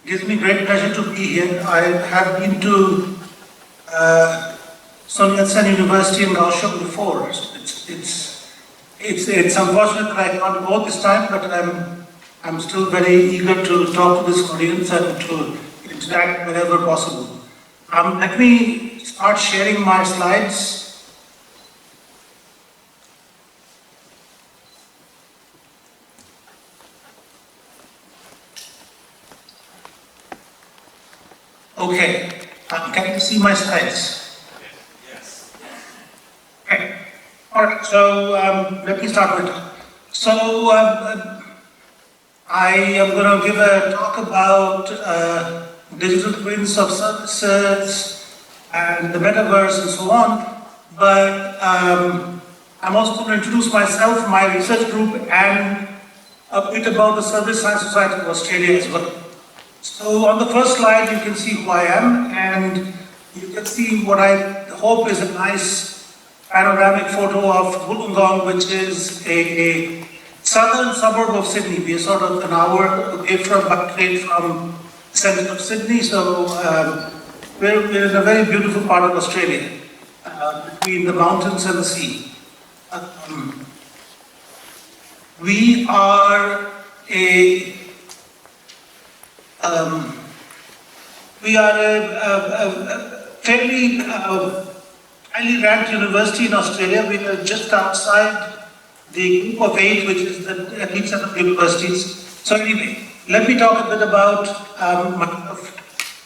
gives me great pleasure to be here. I have been to Sun Yat-sen University in Kaohsiung before. It's unfortunate that I can't go this time, but I'm still very eager to talk to this audience and to interact wherever possible. Let me start sharing my slides. Okay, can you see my slides? Yes. Okay. All right, so let me start with. So I am going to give a talk about digital twins of services and the metaverse and so on. But I'm also going to introduce myself, my research group, and a bit about the Service Science Society of Australia as well. So on the first slide, you can see who I am, and you can see what I hope is a nice panoramic photo of Wollongong, which is a southern suburb of Sydney. We are sort of an hour away by train from the centre of Sydney, so we're in a very beautiful part of Australia, between the mountains and the sea. We are a fairly highly ranked university in Australia. We are just outside the group of 8, which is the elite set of universities. So anyway, let me talk a bit about myself.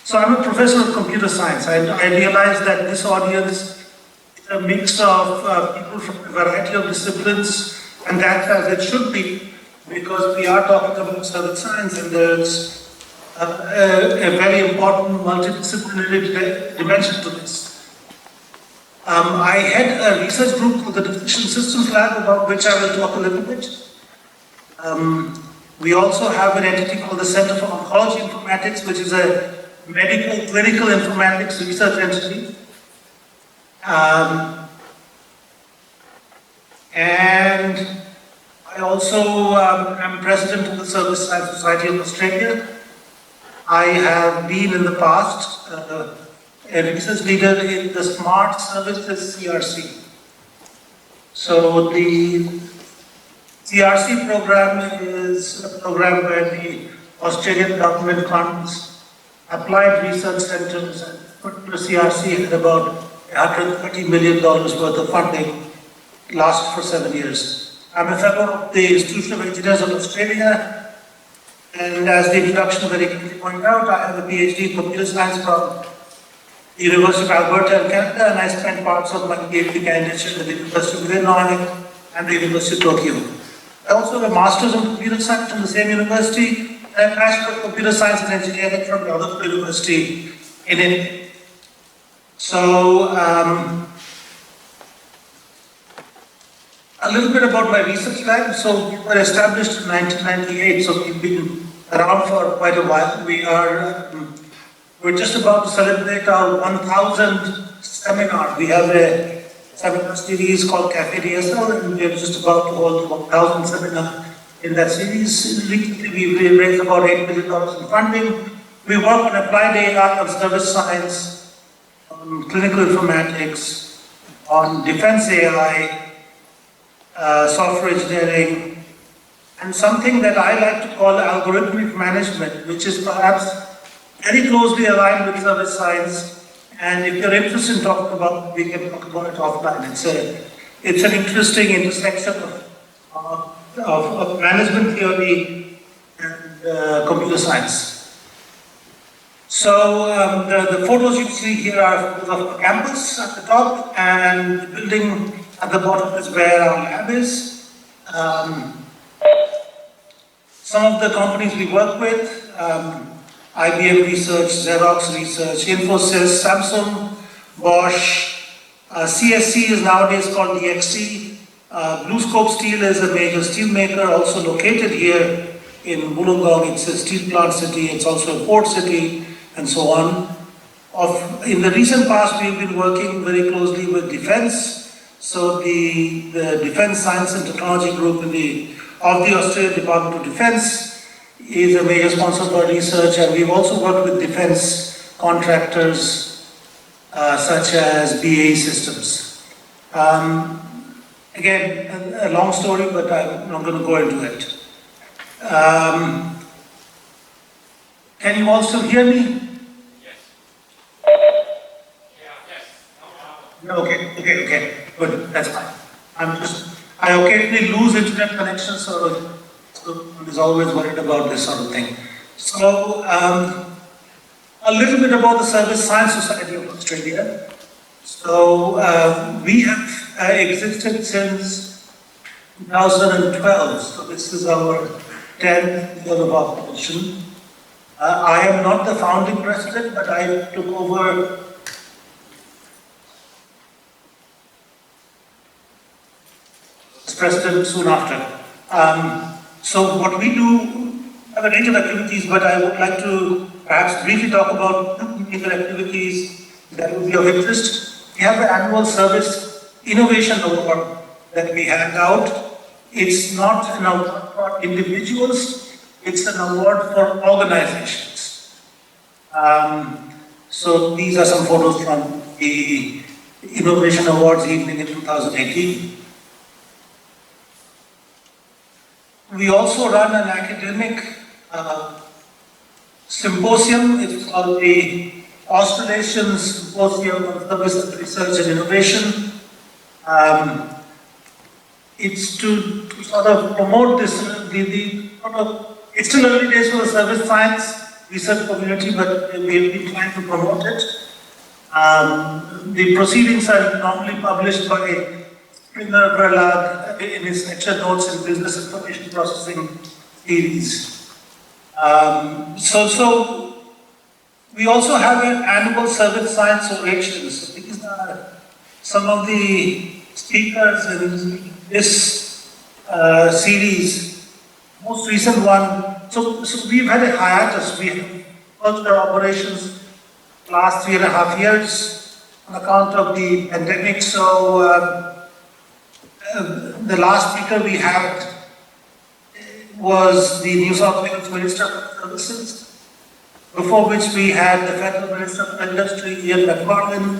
So I'm a professor of computer science. I realize that this audience is a mix of people from a variety of disciplines, and that's as it should be, because we are talking about service science, and there's a very important multidisciplinary dimension to this. I head a research group called the Decision Systems Lab, about which I will talk a little bit. We also have an entity called the Center for Oncology Informatics, which is a medical clinical informatics research entity. And I also am president of the Service Science Society of Australia. I have been in the past a research leader in the Smart Services CRC. So the CRC program is a program where the Australian government funds applied research centers, and particular CRC had about $130 million worth of funding, lasted for 7 years. I'm a fellow of the Institute of Engineers of Australia. And as the introduction very clearly pointed out, I have a PhD in computer science from the University of Alberta in Canada, and I spent parts of my PhD candidature at the University of Illinois and the University of Tokyo. I also have a master's in computer science from the same university, and a bachelor of computer science and engineering from the other university in India. So, a little bit about my research lab. So we were established in 1998, so we've been around for quite a while. We're just about to celebrate our 1,000th seminar. We have a seminar series called Cafe DSL, and we're just about to hold the 1,000th seminar in that series. Recently, we raised about $8 million in funding. We work on applied AI, on service science, on clinical informatics, on defense AI, software engineering, and something that I like to call algorithmic management, which is perhaps very closely aligned with service science. And if you're interested in talking about it, we can talk about it offline. It's an interesting intersection of management theory and computer science. So the photos you see here are of the campus at the top, and the building at the bottom is where our lab is. Some of the companies we work with, IBM Research, Xerox Research, Infosys, Samsung, Bosch, CSC is nowadays called DXC. BlueScope Steel is a major steel maker, also located here in Wollongong. It's a steel plant city, it's also a port city, and so on. In the recent past, we've been working very closely with defense. So the Defense Science and Technology Group of the Australian Department of Defense is a major sponsor for research, and we've also worked with defense contractors such as BAE Systems. Again, a long story, but I'm not going to go into it. Can you all still hear me? Okay, good, that's fine. I occasionally lose internet connection, so I'm always worried about this sort of thing. So, a little bit about the Service Science Society of Australia. So, we have existed since 2012, so this is our 10th year of operation. I am not the founding president, but I took over as president soon after. So what we do have a range of activities, but I would like to perhaps briefly talk about two major activities that would be of interest. We have the annual Service Innovation Award that we hand out. It's not an award for individuals, it's an award for organizations. So these are some photos from the Innovation Awards evening in 2018. We also run an academic symposium. It's called the Australasian Symposium on Service Research and Innovation. It's to sort of promote this, it's still early days for the service science research community, but we've been trying to promote it. The proceedings are normally published by Springer Verlag in his lecture notes in Business Information Processing series. So we also have an annual Service Science Orations. So these are some of the speakers in this series. Most recent one, so we've had a hiatus. We have closed our operations last 3.5 years on account of the pandemic. So the last speaker we had was the New South Wales Minister for Services, before which we had the Federal Minister for Industry, Ian McFarlane,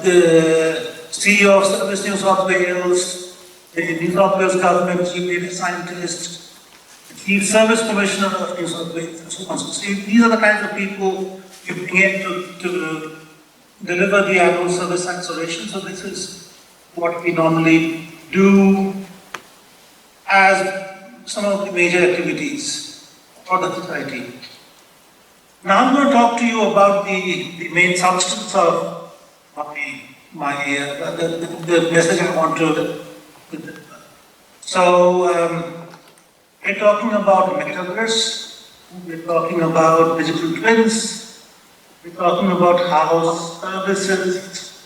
the CEO of Service New South Wales, the New South Wales Government Chief Data Scientist, the Chief Service Commissioner of New South Wales, and so on. So these are the kinds of people you bring in to deliver the annual Service Science Oration. So this is what we normally do as some of the major activities for the society. Now I'm going to talk to you about the main substance of the message I want to. So we're talking about Metaverse, we're talking about digital twins, we're talking about how services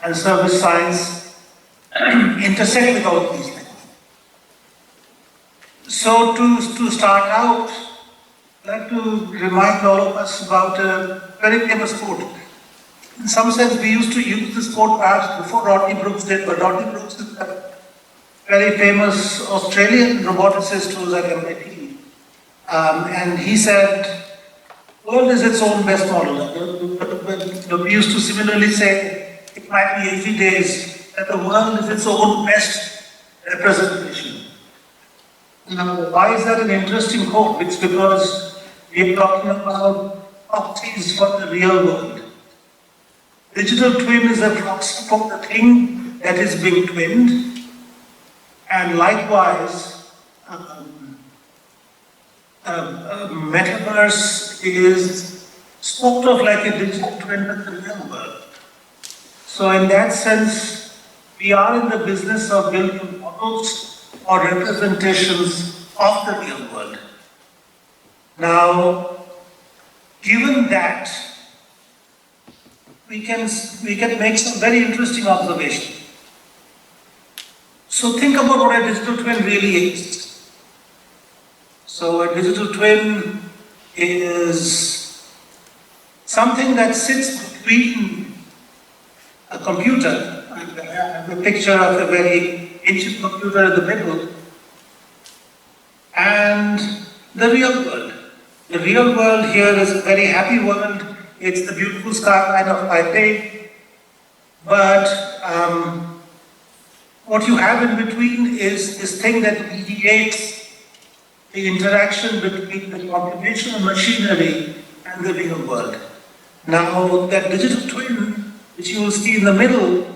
and service science intersect with all of these things. So to start out, I'd like to remind all of us about a very famous quote. In some sense, we used to use this quote perhaps before Rodney Brooks did, but Rodney Brooks is a very famous Australian roboticist who was at MIT. And he said, the world is its own best model. We used to similarly say, it might be 80 days, that the world is its own best representation. Now, why is that an interesting quote? It's because we are talking about proxies for the real world. Digital twin is a proxy for the thing that is being twinned, and likewise, Metaverse is sort of like a digital twin of the real world. So in that sense, we are in the business of building models or representations of the real world. Now, given that, we can make some very interesting observations. So think about what a digital twin really is. So a digital twin is something that sits between a computer. I have a picture of a very ancient computer in the middle, and The real world. The real world here is a very happy world. It's the beautiful skyline of Taipei. But what you have in between is this thing that mediates the interaction between the computational machinery and the real world. Now, that digital twin, which you will see in the middle,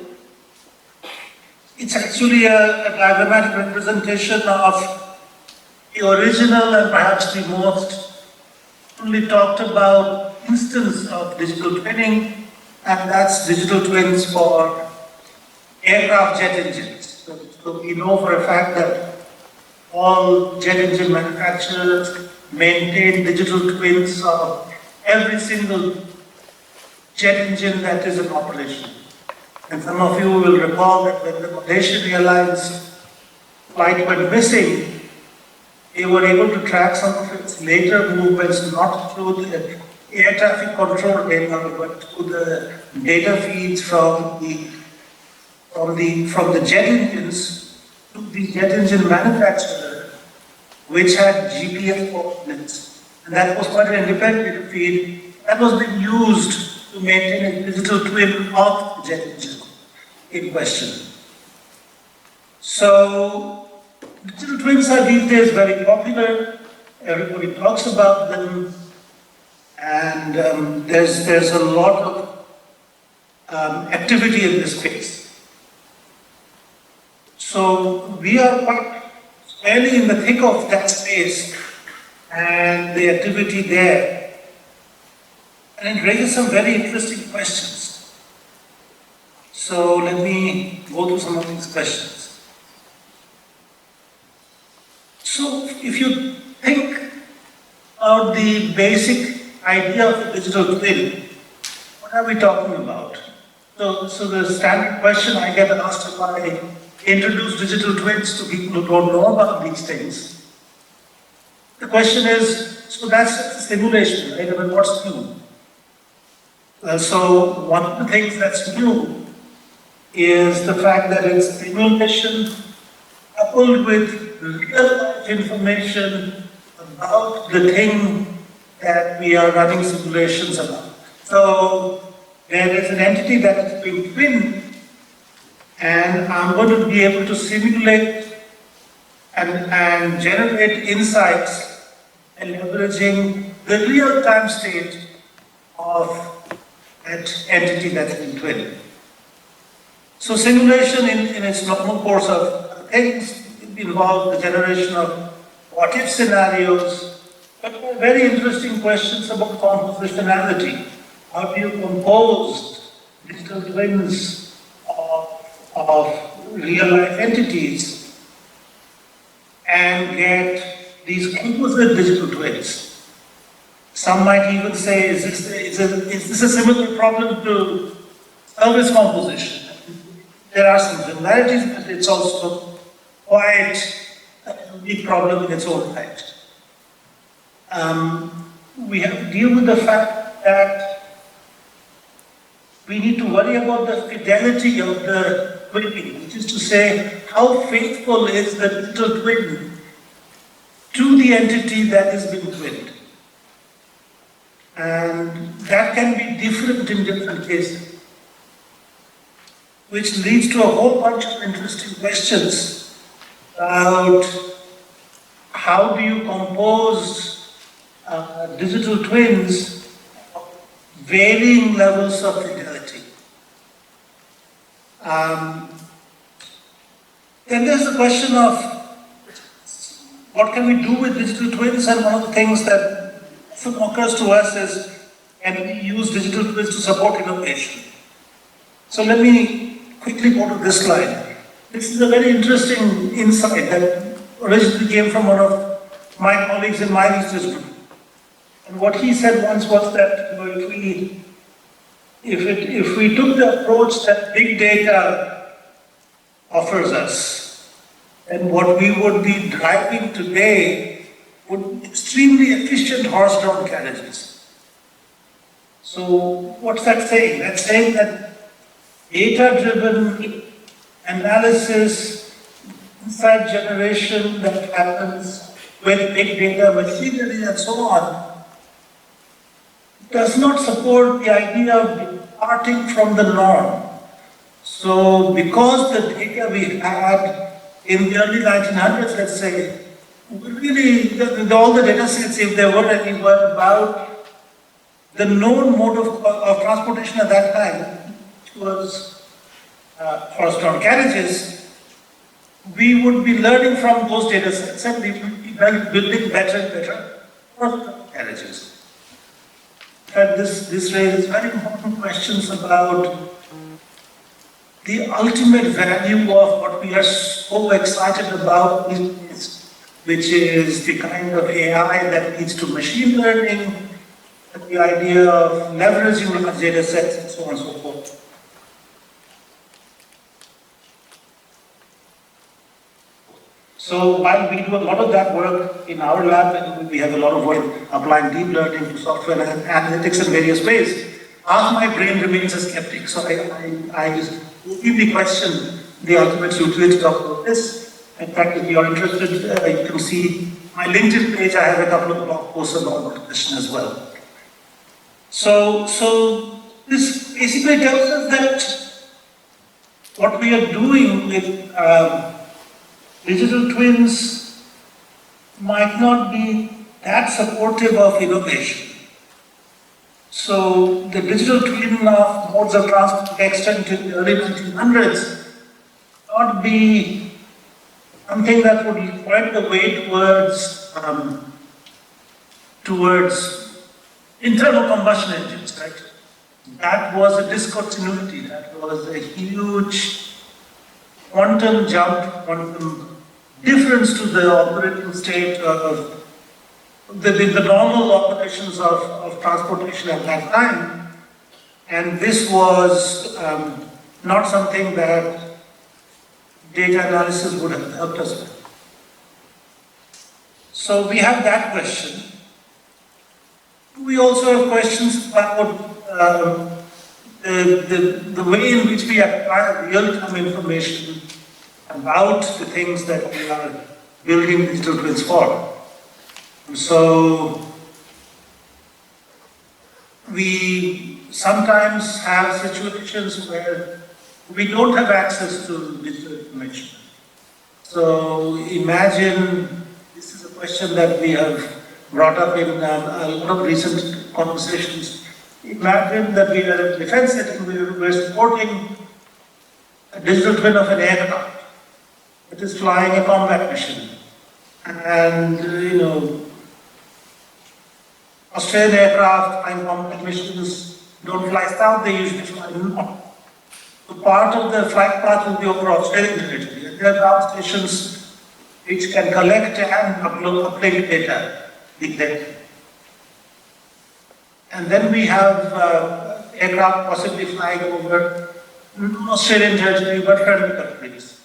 it's actually a diagrammatic representation of the original and perhaps the most only talked about instance of digital twinning, and that's digital twins for aircraft jet engines. So we know for a fact that all jet engine manufacturers maintain digital twins of every single jet engine that is in operation. And some of you will recall that when the Malaysian Airlines flight went missing, they were able to track some of its later movements, not through the air traffic control data, but through the data feeds from the jet engines to the jet engine manufacturer, which had GPS coordinates. And that was quite an independent feed that was being used to maintain a digital twin of the jet engine in question. So, digital twins are these days very popular. Everybody talks about them, and there's a lot of activity in this space. So we are quite squarely in the thick of that space and the activity there, and it raises some very interesting questions. So let me go through some of these questions. So if you think about the basic idea of a digital twin, what are we talking about? So the standard question I get asked if I introduce digital twins to people who don't know about these things, the question is, so that's a simulation, right? I mean, what's new? So one of the things that's new is the fact that it's simulation coupled with real-life information about the thing that we are running simulations about. So there is an entity that is being twinned, and I'm going to be able to simulate and generate insights and leveraging the real-time state of that entity that's been twinned. So simulation in its normal course of things involve the generation of what-if scenarios, but there are very interesting questions about compositionality. How do you compose digital twins of real-life entities and get these composite digital twins? Some might even say, is this a similar problem to service composition? There are some similarities, but it's also quite a unique problem in its own right. We have to deal with the fact that we need to worry about the fidelity of the twinning, which is to say, how faithful is the digital twin to the entity that is being twinned. And that can be different in different cases, which leads to a whole bunch of interesting questions about how do you compose digital twins of varying levels of fidelity. Then there's the question of what can we do with digital twins, and one of the things that often occurs to us is, can we use digital twins to support innovation? So let me quickly go to this slide. This is a very interesting insight that originally came from one of my colleagues in my research group. And what he said once was that if we took the approach that big data offers us, then what we would be driving today would be extremely efficient horse-drawn carriages. So what's that saying? That's saying that data-driven analysis, insight generation that happens with big data, machinery, and so on, does not support the idea of departing from the norm. So, because the data we had in the early 1900s, let's say, really, all the data sets, if there were any, were about the known mode of transportation at that time, which was horse-drawn carriages. We would be learning from those data sets and we would be building better and better horse-drawn carriages. And this raises very important questions about the ultimate value of what we are so excited about these days, which is the kind of AI that leads to machine learning, and the idea of leveraging large data sets, and so on and so forth. So while we do a lot of that work in our lab, and we have a lot of work applying deep learning to software and analytics in various ways, half my brain remains a skeptic. So I deeply question the ultimate utility of this. In fact, if you are interested, you can see my LinkedIn page. I have a couple of blog posts about that question as well. So this basically tells us that what we are doing with digital twins might not be that supportive of innovation. So the digital twin of modes of transport extent in the early 1900s not be something that would point the way towards internal combustion engines, right? That was a discontinuity, that was a huge quantum jump, quantum difference to the operating state of the normal operations of transportation at that time. And this was not something that data analysis would have helped us with. So we have that question. We also have questions about the way in which we acquire real-time information about the things that we are building digital twins for. So we sometimes have situations where we don't have access to digital information. So imagine, this is a question that we have brought up in a lot of recent conversations. Imagine that we are in a defense setting, we're supporting a digital twin of an aircraft that is flying a combat mission. And, Australian aircraft flying combat missions don't fly south, they usually fly north. So part of the flight path will be over Australian territory. And there are ground stations which can collect and upload data, big data. And then we have aircraft possibly flying over Australian territory, but friendly countries.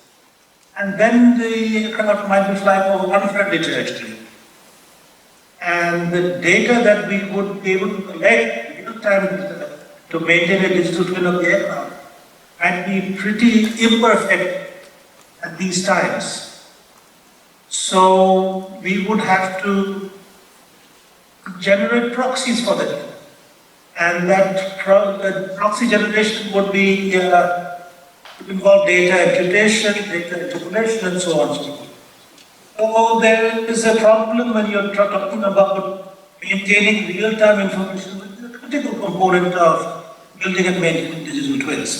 And then the aircraft might be flying over unfriendly territory. And the data that we would be able to collect, real-time data, to maintain a digital twin of the aircraft, might be pretty imperfect at these times. So we would have to generate proxies for that. And that proxy generation would be involve data imputation, data interpolation, and so on and so forth. So there is a problem when you're talking about maintaining real-time information, which is a critical component of building and maintaining digital twins.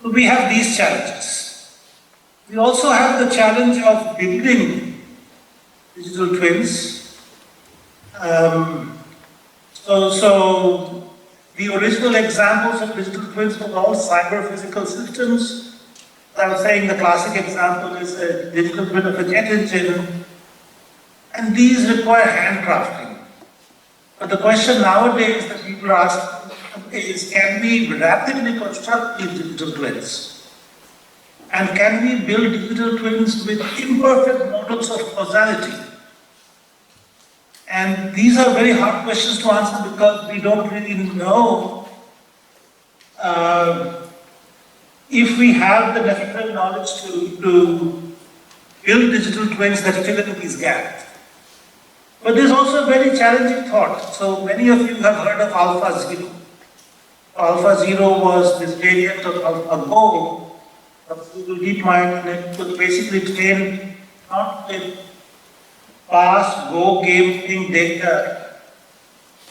So we have these challenges. We also have the challenge of building digital twins. So the original examples of digital twins were all cyber-physical systems. I was saying the classic example is a digital twin of a jet engine, and these require handcrafting. But the question nowadays that people are asking is, can we rapidly construct these digital twins? And can we build digital twins with imperfect models of causality? And these are very hard questions to answer because we don't really know if we have the necessary knowledge build digital twins that fill in these gaps. But there's also a very challenging thought. So many of you have heard of AlphaZero. AlphaZero was this variant of AlphaGo, of Google DeepMind, and it was basically trained not with past Go game data,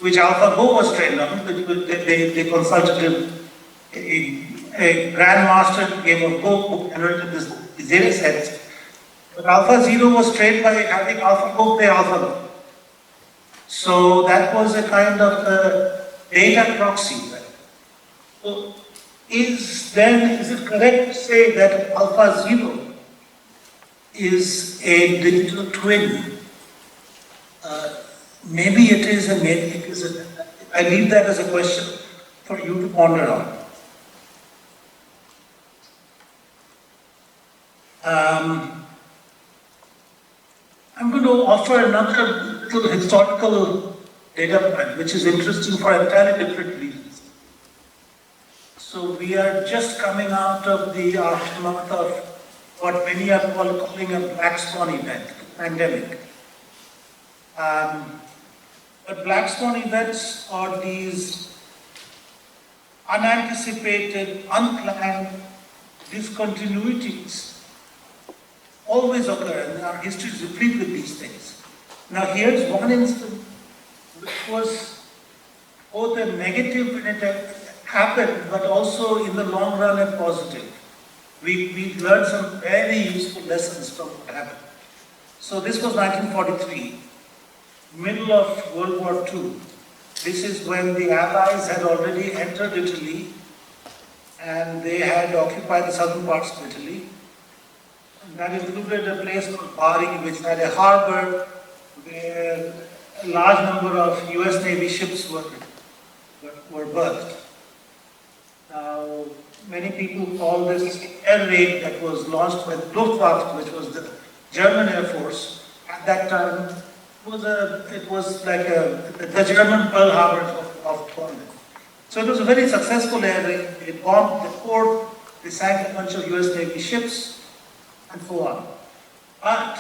which AlphaGo was trained on. They consulted a grandmaster game of Go who inherited these data sets. But AlphaZero was trained by having AlphaGo play AlphaGo. So that was a kind of a data proxy. Right? So is it correct to say that AlphaZero is a digital twin? Maybe it is and maybe it isn't. I leave that as a question for you to ponder on. I'm going to offer another little historical data point, which is interesting for entirely different reasons. So we are just coming out of the aftermath of what many are calling a black swan event, pandemic. But black swan events are these unanticipated, unplanned discontinuities always occur, and our history is replete with these things. Now here's one instance which was both a negative when it happened, but also in the long run a positive. We learned some very useful lessons from what happened. So this was 1943, middle of World War II. This is when the Allies had already entered Italy and they had occupied the southern parts of Italy. And that included a place called Bari, which had a harbor where a large number of US Navy ships were berthed. Now, many people call this air raid that was launched by the Luftwaffe, which was the German Air Force. At that time, it was like the German Pearl Harbor of Poland. So it was a very successful air raid. It bombed the port, they sank a bunch of US Navy ships, and so on. But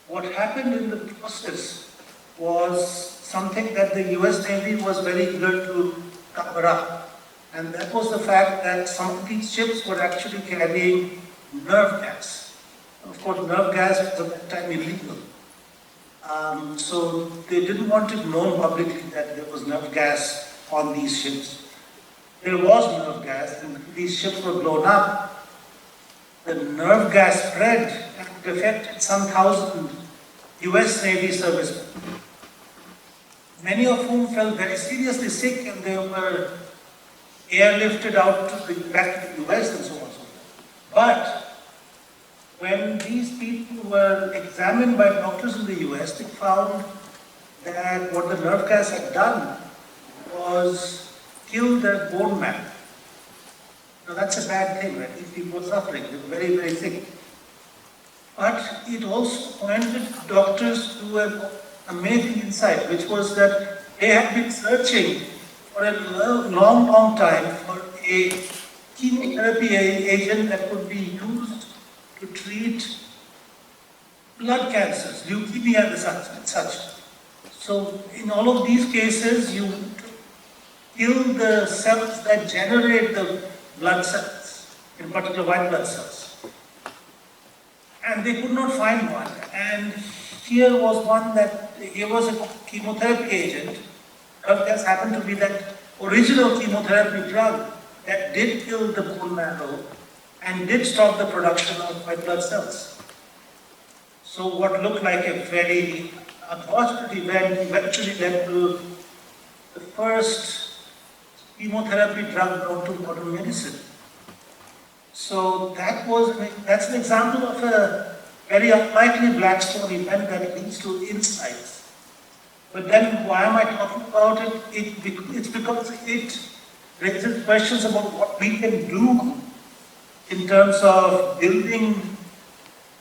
what happened in the process was something that the US Navy was very eager to cover up. And that was the fact that some of these ships were actually carrying nerve gas. Of course, nerve gas was at that time illegal. So they didn't want it known publicly that there was nerve gas on these ships. There was nerve gas, and these ships were blown up. The nerve gas spread and it affected some 1,000 US Navy servicemen, many of whom fell very seriously sick, and they were airlifted out back to the US and so on and so forth. But when these people were examined by doctors in the US, they found that what the nerve gas had done was kill their bone marrow. Now that's a bad thing, right? These people were suffering, they were very, very sick. But it also pointed doctors to an amazing insight, which was that they had been searching for a long, long time for a chemotherapy agent that could be used to treat blood cancers, leukemia and such. So in all of these cases, you kill the cells that generate the blood cells, in particular white blood cells. And they could not find one. And here was a chemotherapy agent. This happened to be that original chemotherapy drug that did kill the bone marrow and did stop the production of white blood cells. So what looked like a very unfortunate event eventually led to the first chemotherapy drug known to modern medicine. So that's an example of a very unlikely black swan event that leads to insights. But then why am I talking about it? It's because it raises questions about what we can do in terms of building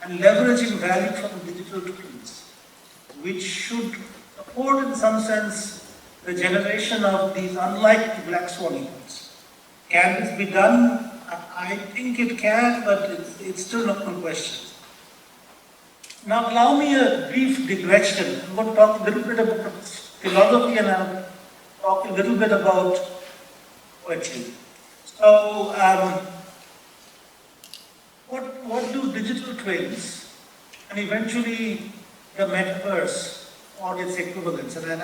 and leveraging value from digital twins, which should support in some sense the generation of these unlikely black swan events. Can this be done? I think it can, but it's still an open question. Now allow me a brief digression. I'm going to talk a little bit about philosophy and I'll talk a little bit about poetry. So, what do digital twins and eventually the metaverse or its equivalents? And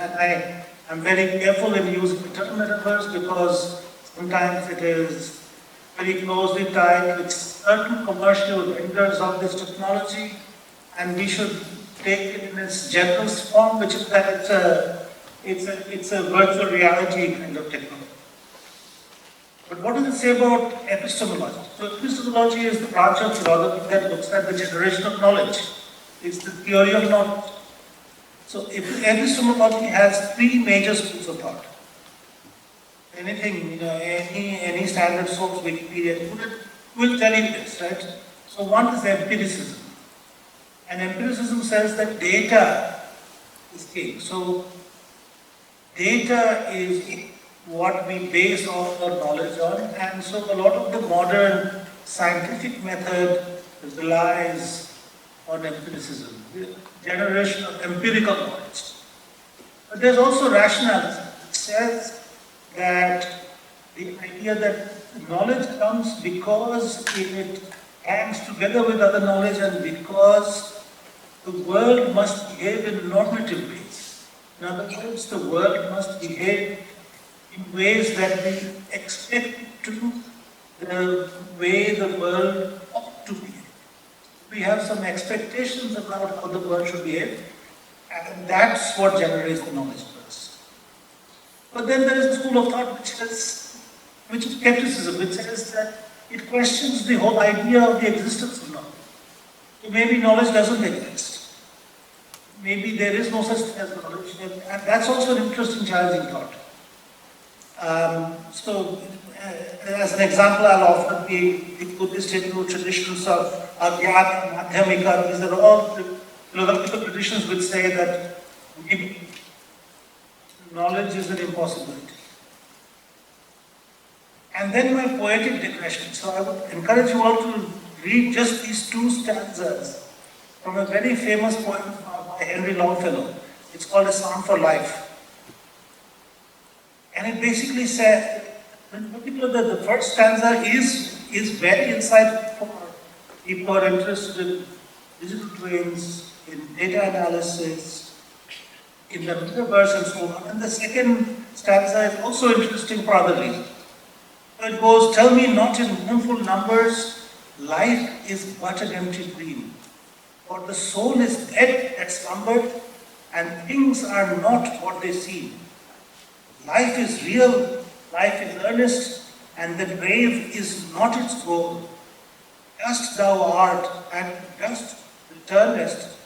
I'm very careful in using the term metaverse because sometimes it is very closely tied with certain commercial vendors of this technology, and we should take it in its general form, which is that it's a virtual reality kind of technology. But what does it say about epistemology? So epistemology is the branch of philosophy that looks at the generation of knowledge. It's the theory of knowledge. So epistemology has three major schools of thought. Anything, any standard source, Wikipedia, will tell you this, right? So one is empiricism. And empiricism says that data is king. So data is what we base all our knowledge on, and so a lot of the modern scientific method relies on empiricism, the generation of empirical knowledge. But there's also rationalism. It says that the idea that knowledge comes because it hangs together with other knowledge and because the world must behave in normative ways. In other words, the world must behave in ways that we expect to the way the world ought to behave. We have some expectations about how the world should behave, and that's what generates the knowledge first. But then there is a school of thought which is skepticism, which says that it questions the whole idea of the existence of knowledge. So maybe knowledge doesn't exist. Maybe there is no such thing as knowledge, and that's also an interesting, challenging thought. As an example, I'll offer the Buddhist Hindu traditions of Adhyana, Madhyamika. These are all philosophical traditions which say that knowledge is an impossibility. And then my poetic digression. So I would encourage you all to read just these two stanzas from a very famous poem by Henry Longfellow. It's called A Psalm for Life. And it basically said, in particular, that the first stanza is very insightful for people who are interested in digital twins, in data analysis, in the metaverse and so on. And the second stanza is also interesting for other reasons. So it goes, tell me not in mournful numbers, life is but an empty dream. For the soul is dead that slumbered, and things are not what they seem. Life is real, life is earnest, and the grave is not its goal. Dust thou art, and dust returnest.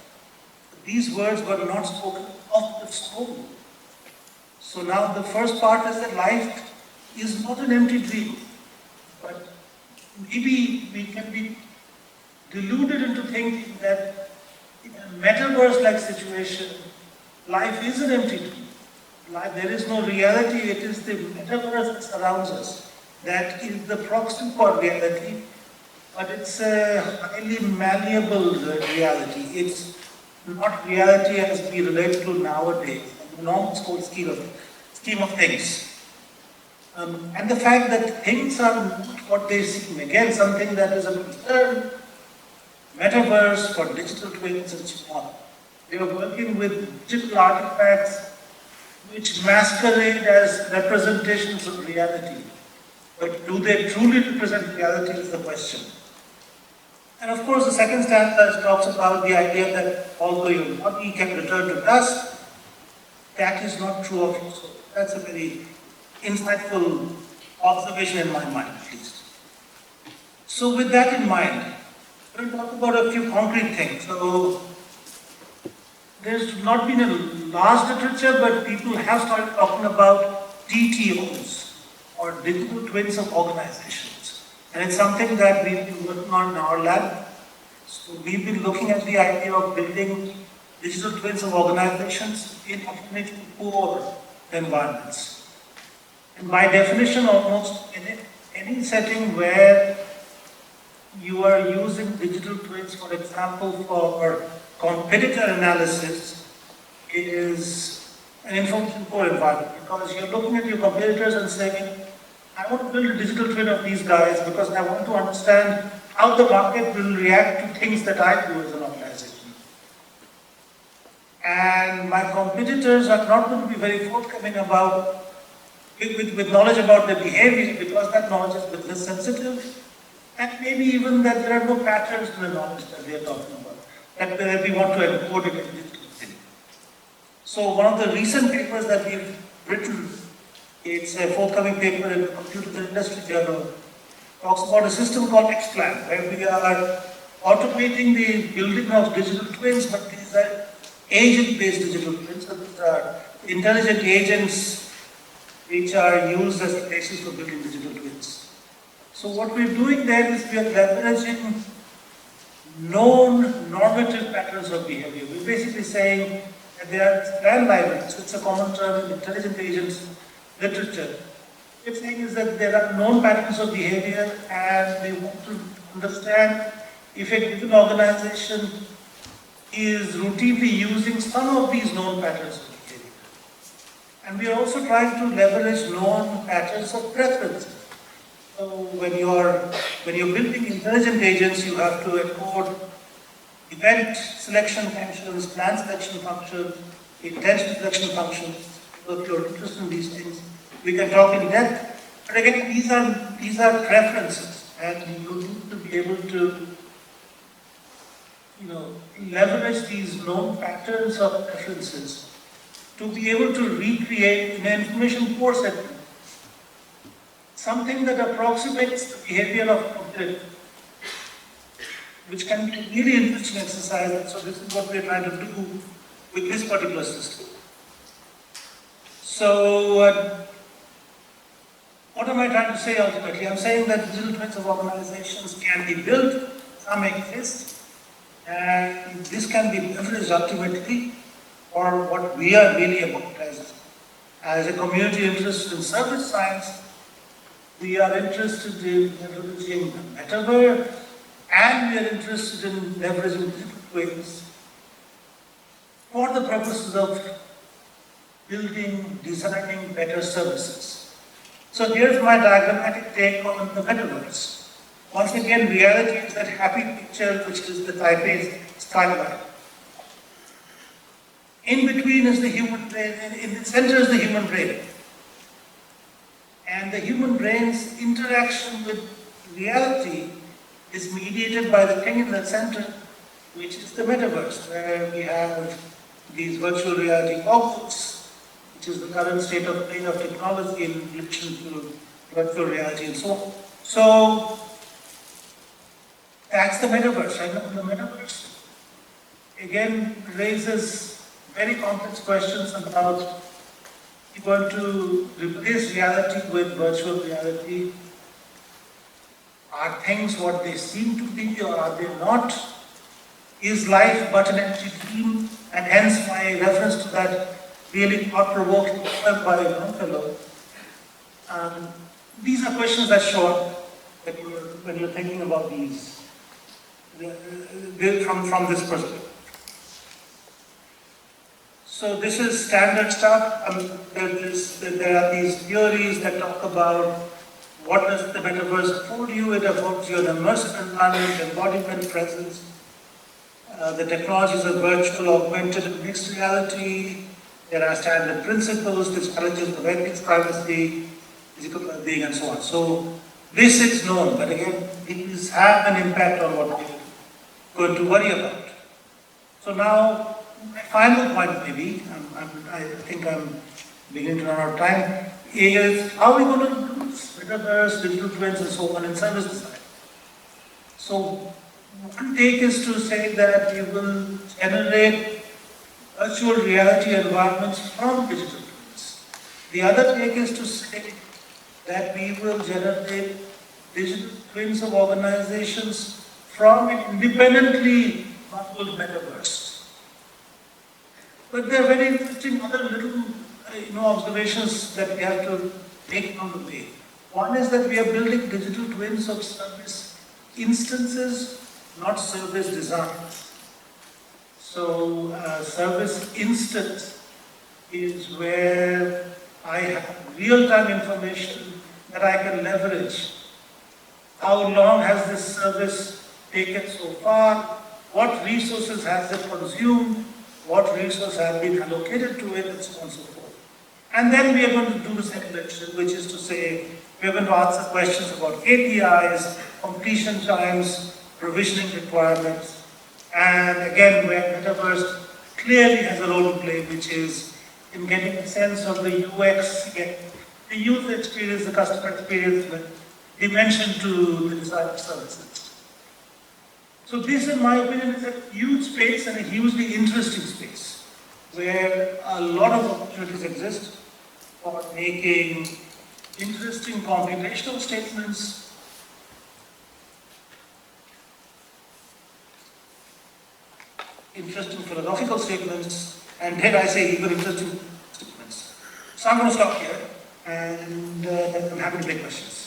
These words were not spoken of the soul. So now the first part is that life is not an empty dream, but maybe we can be deluded into thinking that in a metaverse-like situation, life is an empty dream. There is no reality, it is the metaverse that surrounds us. That is the proxy for reality, but it's a highly malleable reality. It's not reality as we relate to nowadays, in the normal scheme of things. And the fact that things are not what they seem, again, something that is a concern, metaverse for digital twins and so on. They are working with digital artifacts which masquerade as representations of reality. But do they truly represent reality is the question. And of course, the second stanza talks about the idea that although your body can return to dust, that is not true of your soul. That's a very insightful observation in my mind, at least. So with that in mind, we'll talk about a few concrete things. So there's not been a large literature, but people have started talking about DTOs, or digital twins of organizations. And it's something that we've been working on in our lab. So we've been looking at the idea of building digital twins of organizations in alternative poor environments. And by definition, almost in any setting where you are using digital twins, for example, for competitor analysis is an information core environment, because you're looking at your competitors and saying, I want to build a digital twin of these guys because I want to understand how the market will react to things that I do as an organization. And my competitors are not going to be very forthcoming about with knowledge about their behavior, because that knowledge is business sensitive, and maybe even that there are no patterns in the knowledge that they are talking about, that we want to encode it in digital thing. So one of the recent papers that we've written, it's a forthcoming paper in the Computer Industry Journal, talks about a system called X-Plan, where we are automating the building of digital twins, but these are agent-based digital twins. So these are intelligent agents which are used as the basis for building digital twins. So what we're doing there is we are leveraging known normative patterns of behavior. We're basically saying that there are plan libraries, it's a common term in intelligent agents literature. We're saying is that there are known patterns of behavior, and we want to understand if a given organization is routinely using some of these known patterns of behavior. And we are also trying to leverage known patterns of preference. So when you're building intelligent agents, you have to encode event selection functions, plan selection functions, intention selection functions. So if you're interested in these things, we can talk in depth. But again, these are preferences, and you need to be able to leverage these known patterns of preferences to be able to recreate in an information core setting something that approximates the behavior of a competitor, which can be a really interesting exercise. And so this is what we're trying to do with this particular system. So what am I trying to say ultimately? I'm saying that digital twins of organizations can be built, some exist, and this can be leveraged ultimately for what we are really about as a community interested in service science. We are interested in leveraging the Metaverse, and we are interested in leveraging digital twins for the purposes of building, designing better services. So here's my diagrammatic take on the Metaverse. Once again, reality is that happy picture, which is the Taipei skyline. In between is the human brain, in the center is the human brain. And the human brain's interaction with reality is mediated by the thing in the center, which is the Metaverse, where we have these virtual reality goggles, which is the current state of play of technology in relation to virtual reality and so on. So that's the Metaverse. And the Metaverse again raises very complex questions about if you're going to replace reality with virtual reality. Are things what they seem to be, or are they not? Is life but an empty dream? And hence my reference to that really thought-provoking poem by Longfellow. These are questions that show up when you're thinking about these from this perspective. So this is standard stuff. There are these theories that talk about what does the Metaverse afford you. It affords you an immersive environment, embodiment, presence. The technologies are virtual, augmented, and mixed reality. There are standard principles which challenges the ethics, privacy, physical well-being, and so on. So this is known, but again, these have an impact on what we're going to worry about. So now, my final point maybe, I think I'm beginning to run out of time, is how are we going to do this? Metaverse, digital twins, and so on in service design. So one take is to say that we will generate virtual reality environments from digital twins. The other take is to say that we will generate digital twins of organizations from an independently coupled metaverse. But there are very interesting other little observations that we have to take on the way. One is that we are building digital twins of service instances, not service designs. So service instance is where I have real-time information that I can leverage. How long has this service taken so far? What resources has it consumed? What resources have been allocated to it, and so on and so forth. And then we are going to do the selection, which is to say, we are going to answer questions about KPIs, completion times, provisioning requirements, and again, where Metaverse clearly has a role to play, which is in getting a sense of the UX, the user experience, the customer experience, the dimension to the design of services. So this, in my opinion, is a huge space and a hugely interesting space, where a lot of opportunities exist for making interesting computational statements, interesting philosophical statements, and dare I say, even interesting statements. So I'm going to stop here, and I'm happy to take questions.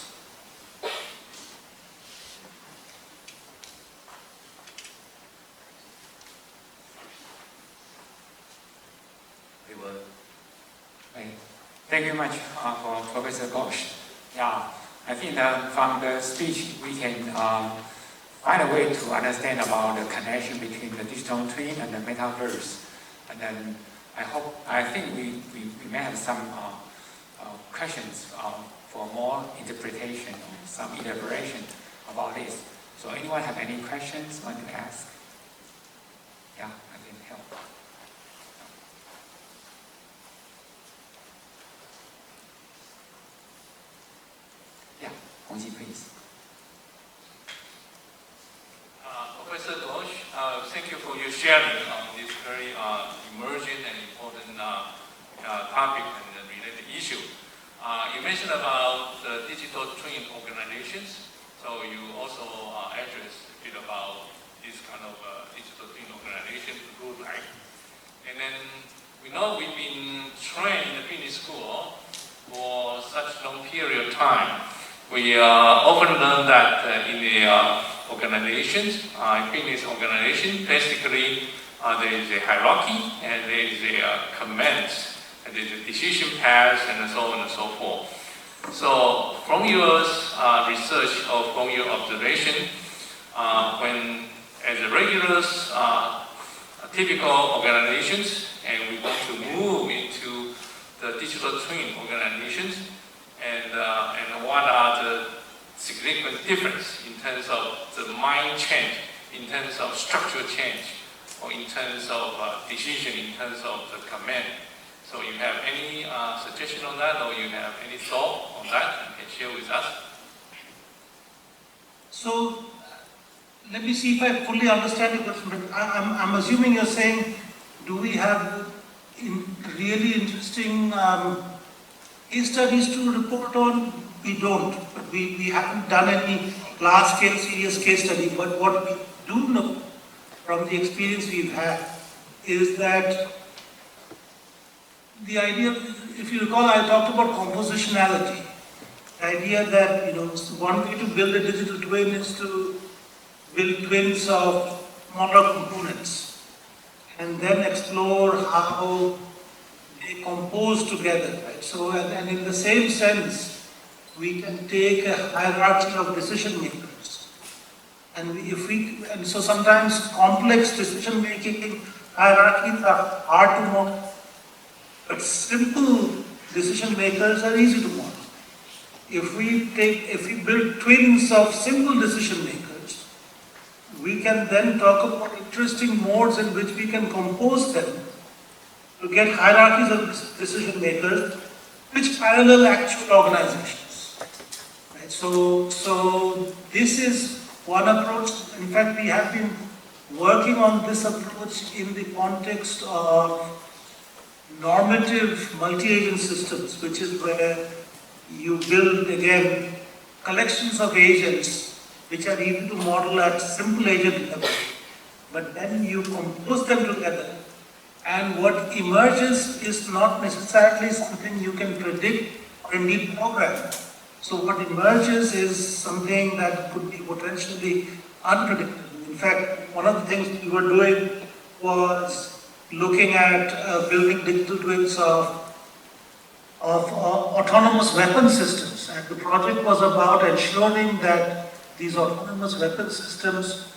Thank you very much for Professor Ghose. Yeah, I think that from the speech we can find a way to understand about the connection between the digital twin and the metaverse. And then I think we may have some questions for more interpretation or some elaboration about this. So anyone have any questions want to ask? Yeah, I can help. Yeah, Hongji, please. Professor Ghose, thank you for your sharing on this very emerging and important topic and related issue. You mentioned about the digital twin organizations, so you also addressed a bit about this kind of digital twin organization look like. And then we know we've been trained in the business school for such long period of time. We often learn that in the organizations, business organization, basically there is a hierarchy and there is a commands, and there is a decision paths and so on and so forth. So from your research or from your observation, when as a regulars, typical organizations, and we want to move into the digital twin organizations, and what are the significant difference in terms of the mind change, in terms of structural change, or in terms of decision, in terms of the command. So you have any suggestion on that, or you have any thought on that you can share with us? So let me see if I fully understand your question, but I'm assuming you're saying, do we have really interesting case studies to report on? We don't, but we haven't done any large-scale serious case study. But what we do know from the experience we've had is that the idea, if you recall, I talked about compositionality. The idea that, one way to build a digital twin is to build twins of smaller components and then explore how they compose together, right? So, and in the same sense, we can take a hierarchy of decision makers. And so sometimes complex decision making hierarchies are hard to model, but simple decision makers are easy to model. If we build twins of simple decision makers, we can then talk about interesting modes in which we can compose them to get hierarchies of decision makers which parallel actual organizations. Right? So this is one approach. In fact, we have been working on this approach in the context of normative multi-agent systems, which is where you build, again, collections of agents which are easy to model at simple agent level, but then you compose them together, and what emerges is not necessarily something you can predict or indeed program. So what emerges is something that could be potentially unpredictable. In fact, one of the things we were doing was looking at building digital twins of autonomous weapon systems. And the project was about ensuring that these autonomous weapon systems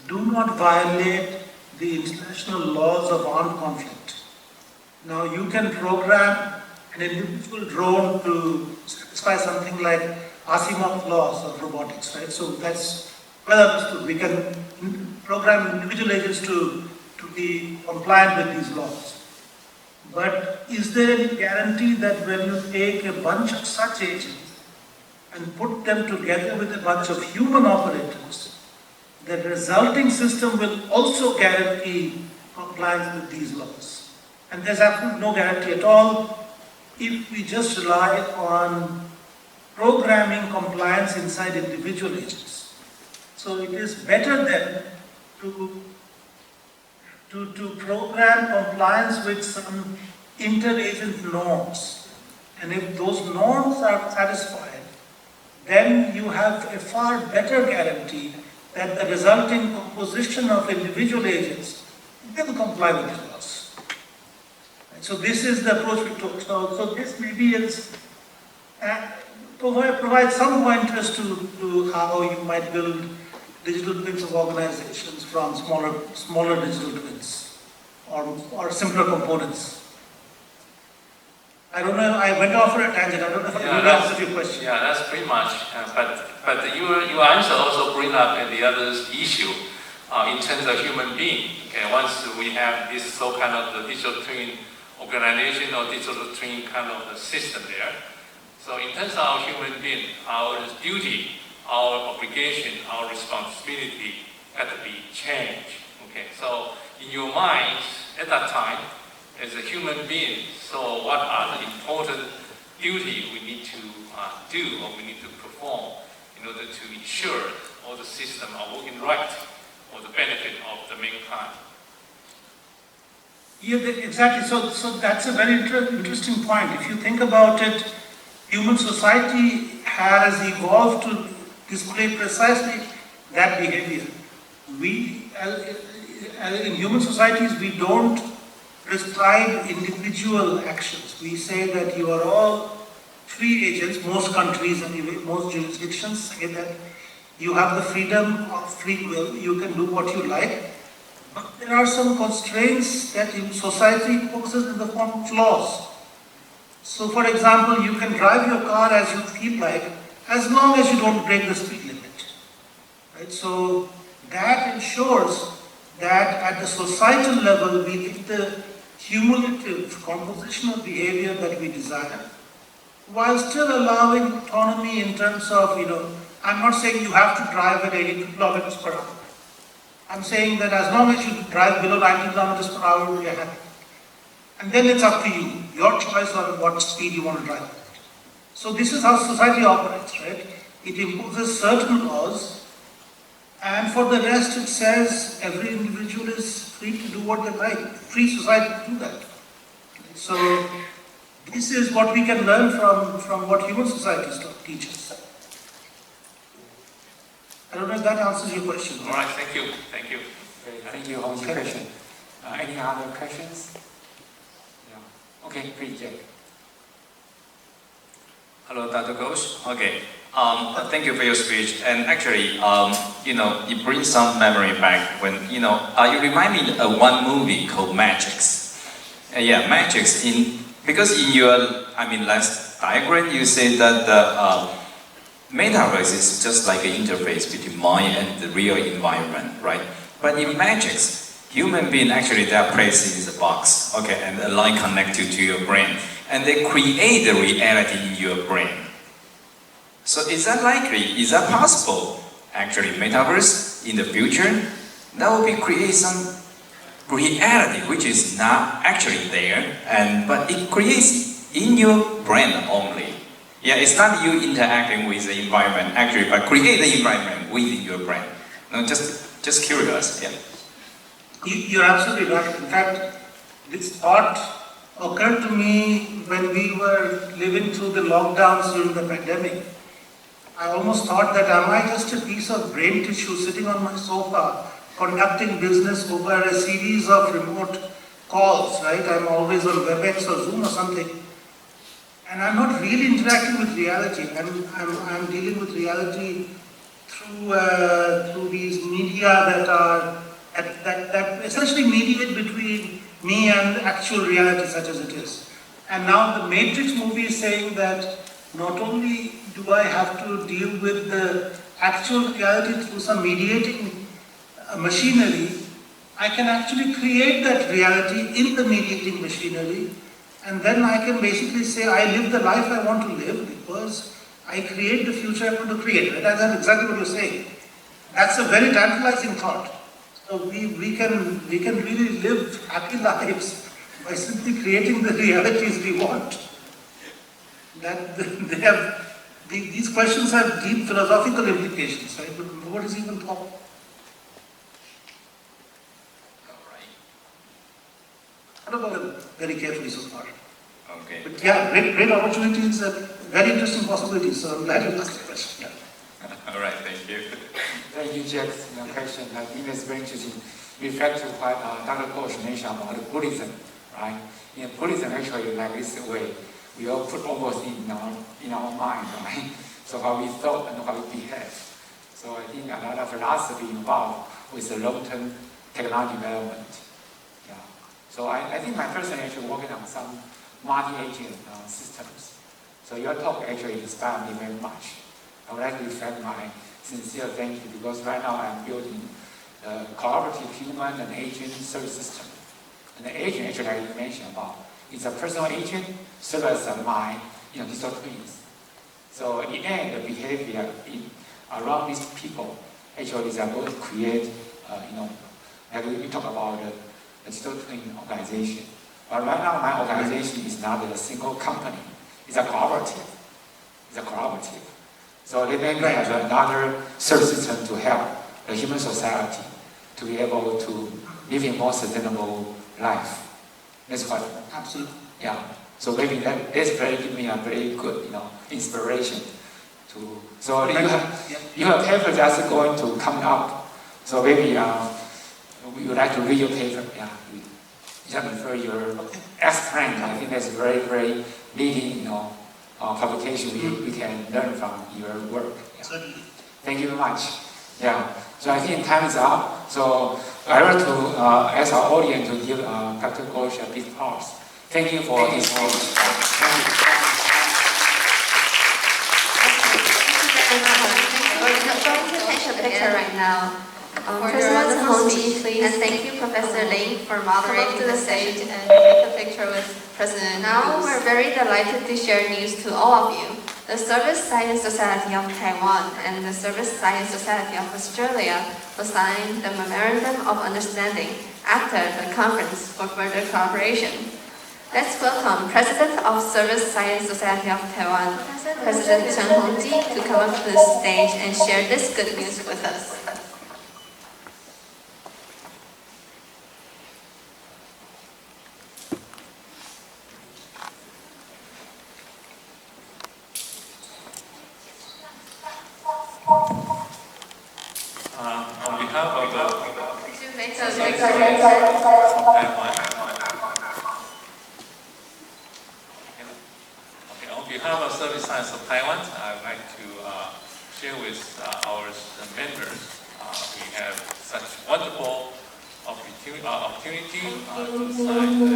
do not violate the international laws of armed conflict. Now you can program an individual drone to satisfy something like Asimov's laws of robotics, right? So that's well understood. We can program individual agents to be compliant with these laws. But is there any guarantee that when you take a bunch of such agents and put them together with a bunch of human operators, the resulting system will also guarantee compliance with these laws? And there's absolutely no guarantee at all if we just rely on programming compliance inside individual agents. So it is better then to program compliance with some inter-agent norms. And if those norms are satisfied, then you have a far better guarantee that the resulting composition of individual agents will comply with the laws. And so this is the approach we took. So this maybe is provide some pointers to how you might build digital twins of organizations from smaller digital twins or simpler components. I don't know, I went off on a tangent. I don't know if I really answered your question. Yeah, that's pretty much. But your answer also bring up the other issue in terms of human being. Okay, once we have this so kind of the digital twin organization or digital twin kind of the system there. So in terms of our human being, our duty, our obligation, our responsibility had to be changed. Okay, so in your mind at that time, as a human being, so what are the important duties we need to do or we need to perform in order to ensure all the systems are working right for the benefit of the mankind? Yeah, exactly. So that's a very interesting point. If you think about it, human society has evolved to display precisely that behavior. We, in human societies, we don't prescribe individual actions. We say that you are all free agents. Most countries and even most jurisdictions say that you have the freedom of free will. You can do what you like. But there are some constraints that society imposes in the form of laws. So for example, you can drive your car as you feel like, as long as you don't break the speed limit. Right? So that ensures that at the societal level, we get the cumulative compositional behavior that we desire, while still allowing autonomy in terms of, I'm not saying you have to drive at 80 kilometers per hour. I'm saying that as long as you drive below 90 kilometers per hour, we are happy. And then it's up to you, your choice on what speed you want to drive. So this is how society operates, right? It imposes certain laws, and for the rest it says every individual is free to do what they like. Free society to do that. So this is what we can learn from what human societies teach us. I don't know if that answers your question. All right, thank you. Thank you. Thank you for your question. Any other questions? Yeah. Okay, please, Jack. Hello, Dr. Ghose. Okay. Thank you for your speech. And actually, it brings some memory back when, you remind me of one movie called Matrix. Yeah, Matrix. Because in your, last diagram, you say that the Metaverse is just like an interface between mind and the real environment, right? But in Matrix, human being actually they are placed in the box, okay, and the line connected to your brain, and they create the reality in your brain. So is that likely? Is that possible? Actually, Metaverse in the future, that will be create some reality which is not actually there, but it creates in your brain only. Yeah, it's not you interacting with the environment actually, but create the environment within your brain. No, just curious. Yeah. You're absolutely right. In fact, this thought occurred to me when we were living through the lockdowns during the pandemic. I almost thought that am I just a piece of brain tissue sitting on my sofa conducting business over a series of remote calls, right? I'm always on WebEx or Zoom or something. And I'm not really interacting with reality. I'm dealing with reality through these media that essentially mediate between me and actual reality such as it is. And now the Matrix movie is saying that not only do I have to deal with the actual reality through some mediating machinery, I can actually create that reality in the mediating machinery, and then I can basically say I live the life I want to live because I create the future I want to create. Right? That's exactly what you're saying. That's a very tantalizing thought. So we can really live happy lives by simply creating the realities we want. That these questions have deep philosophical implications, right? But what is even thought? What about it very carefully so far? Okay. But yeah, great opportunities, very interesting possibilities. So I'm glad you asked the question. Yeah. All right, thank you. Thank you, Jack, for your question. I think it's very interesting. Reflect to what Dr. Ghose mentioned about Buddhism, right? In Buddhism, actually, like this way, we all put almost in our mind, right? So how we thought and how we behave. So I think another philosophy involved with the long-term technology development. Yeah. So I think my person actually working on some multi-agent systems. So your talk actually inspired me very much. I would like to reflect my sincere thank you because right now I'm building a collaborative human and agent service system. And the agent actually I mentioned about is a personal agent serve as my digital twins. So in the end, the behavior around these people actually is going to create, like we talk about the digital twin organization. But right now, my organization is not a single company. It's a collaborative. So they may have another service system to help the human society to be able to live a more sustainable life. That's what. Absolutely. Yeah. So maybe that's give me a very good, inspiration to. So you have paper that's going to come up. So maybe we would like to read your paper. Yeah. Just refer your explain. I think that's very, very leading, publication we can learn from your work. Yeah. Certainly. Thank you very much. Yeah. So I think time is up. So I want to ask our audience to give Dr. Ghose a big applause. Thank you for this whole. Thank you. We're going to take a picture right now. President Hongji, please. And thank you, Professor Ling, for moderating to the stage and take a picture with President. Now we're very delighted to share news to all of you. The Service Science Society of Taiwan and the Service Science Society of Australia will sign the Memorandum of Understanding after the conference for further cooperation. Let's welcome President of Service Science Society of Taiwan, President Chen Hongji, to come up to the stage and share this good news with us. On behalf of the Could you make a On behalf of Service Science of Taiwan, I'd like to share with our members. We have such wonderful opportunity to sign the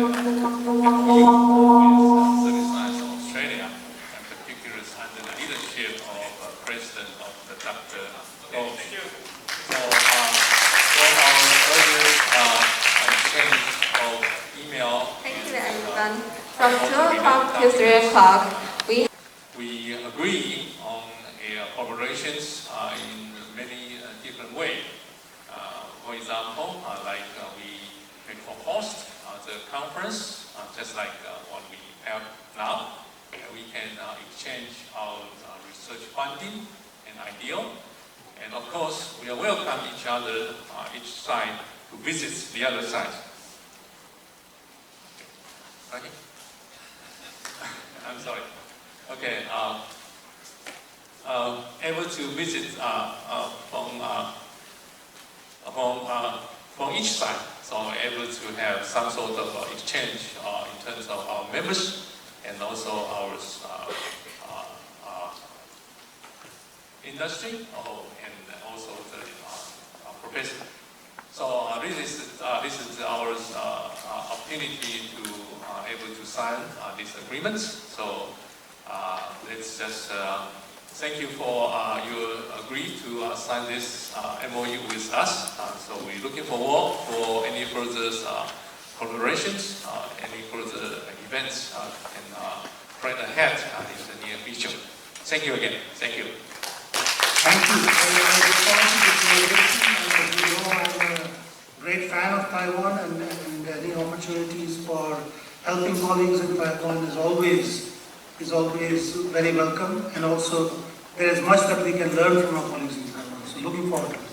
MOU with Service Science of Australia, and particularly under the leadership of President of the Dr. Ghose. So for our earlier exchange of email. Thank you, everyone. From 2 o'clock to 3 o'clock, we agree on collaborations in many different ways. For example, we co-host the conference, just like what we have now. We can exchange our research funding and ideal. And of course, we welcome each other, each side, to visit the other side. Okay? I'm sorry. Okay. Able to visit from from each side, so able to have some sort of exchange in terms of our members and also our industry and also the professor. So this is our opportunity to able to sign these agreements. So let's just thank you for your agree to sign this MOU with us. So we're looking forward for any further collaborations, any further events and plan ahead in the near future. Thank you again. Thank you. Thank you. I look forward to this collaboration. As you know, I'm a great fan of Taiwan, and any opportunities for helping colleagues in Taiwan is always very welcome. And also, there is much that we can learn from our colleagues in Taiwan. So looking forward to it.